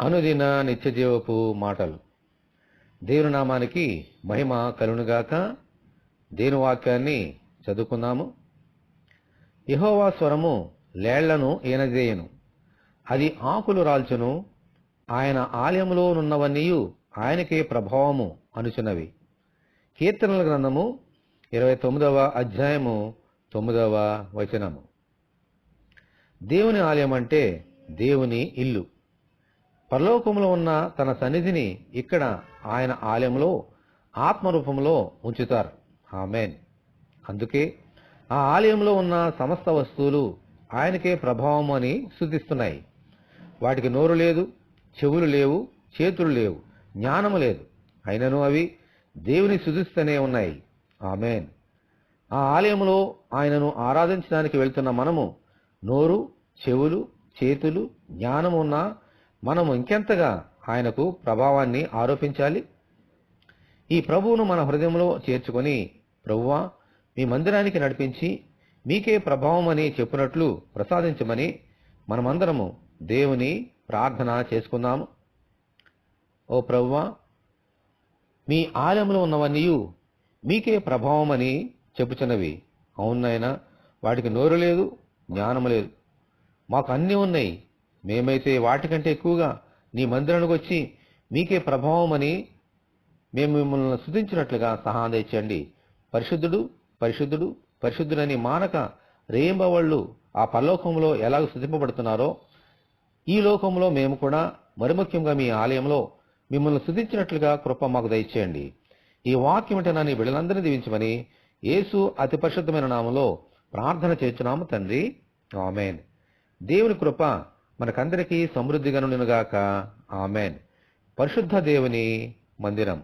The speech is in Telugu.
అనుదిన నిత్యజీవపు మాటలు. దేవుని నామానికి మహిమ కలుగునుగాక. దేవుని వాక్యాన్ని చదువుకుందాము. యెహోవా స్వరము లేళ్లను ఈనజేయును, అది ఆకులు రాల్చును. ఆయన ఆలయములో నున్నవన్నీయు ఆయనకే ప్రభావము అనుచున్నవి. కీర్తనల గ్రంథము 29వ అధ్యాయము 9వ వచనము. దేవుని ఆలయం అంటే దేవుని ఇల్లు. పరలోకములో ఉన్న తన సన్నిధిని ఇక్కడ ఆయన ఆలయంలో ఆత్మరూపంలో ఉంచుతారు. ఆమేన్. అందుకే ఆ ఆలయంలో ఉన్న సమస్త వస్తువులు ఆయనకే ప్రభావం అని స్తుతిస్తున్నాయి. వాటికి నోరు లేదు, చెవులు లేవు, చేతులు లేవు, జ్ఞానము లేదు, అయినను అవి దేవుని స్తుతిస్తూనే ఉన్నాయి. ఆమేన్. ఆ ఆలయంలో ఆయనను ఆరాధించడానికి వెళ్తున్న మనము నోరు, చెవులు, చేతులు, జ్ఞానము ఉన్నా మనము ఇంకెంతగా ఆయనకు ప్రభావాన్ని ఆరోపించాలి. ఈ ప్రభువును మన హృదయంలో చేర్చుకొని, ప్రభువా మీ మందిరానికి నడిపించి మీకే ప్రభావం అని చెప్పినట్లు ప్రసాదించమని మనమందరము దేవుని ప్రార్థన చేసుకుందాము. ఓ ప్రభువా, మీ ఆలయంలో ఉన్నవన్నీ మీకే ప్రభావం అని చెప్పుచున్నవి. అవునైనా వాటికి నోరు లేదు, జ్ఞానము లేదు. మాకు అన్నీ ఉన్నాయి. మేమైతే వాటికంటే ఎక్కువగా నీ మందిరానికి వచ్చి మీకే ప్రభావం అని మేము మిమ్మల్ని స్తుతించినట్లుగా సహాయం తెచ్చండి. పరిశుద్ధుడు, పరిశుద్ధుడు, పరిశుద్ధుడని మానక రేయింబవళ్ళు ఆ పరలోకంలో ఎలాగ స్తుతింపబడుతున్నారో, ఈ లోకంలో మేము కూడా మరి ముఖ్యంగా మీ ఆలయంలో మిమ్మల్ని స్తుతించినట్లుగా కృప మాకు దయచేయండి. ఈ వాక్యం అంటే నీ బిడ్డలందరినీ దీవించమని యేసు అతి పరిశుద్ధమైన నామములో ప్రార్థన చేస్తున్నాము తండ్రి. ఆమేన్. దేవుని కృప మనకందరికీ సమృద్ధిగా నుండునుగాక. ఆమేన్. పరిశుద్ధ దేవుని మందిరం.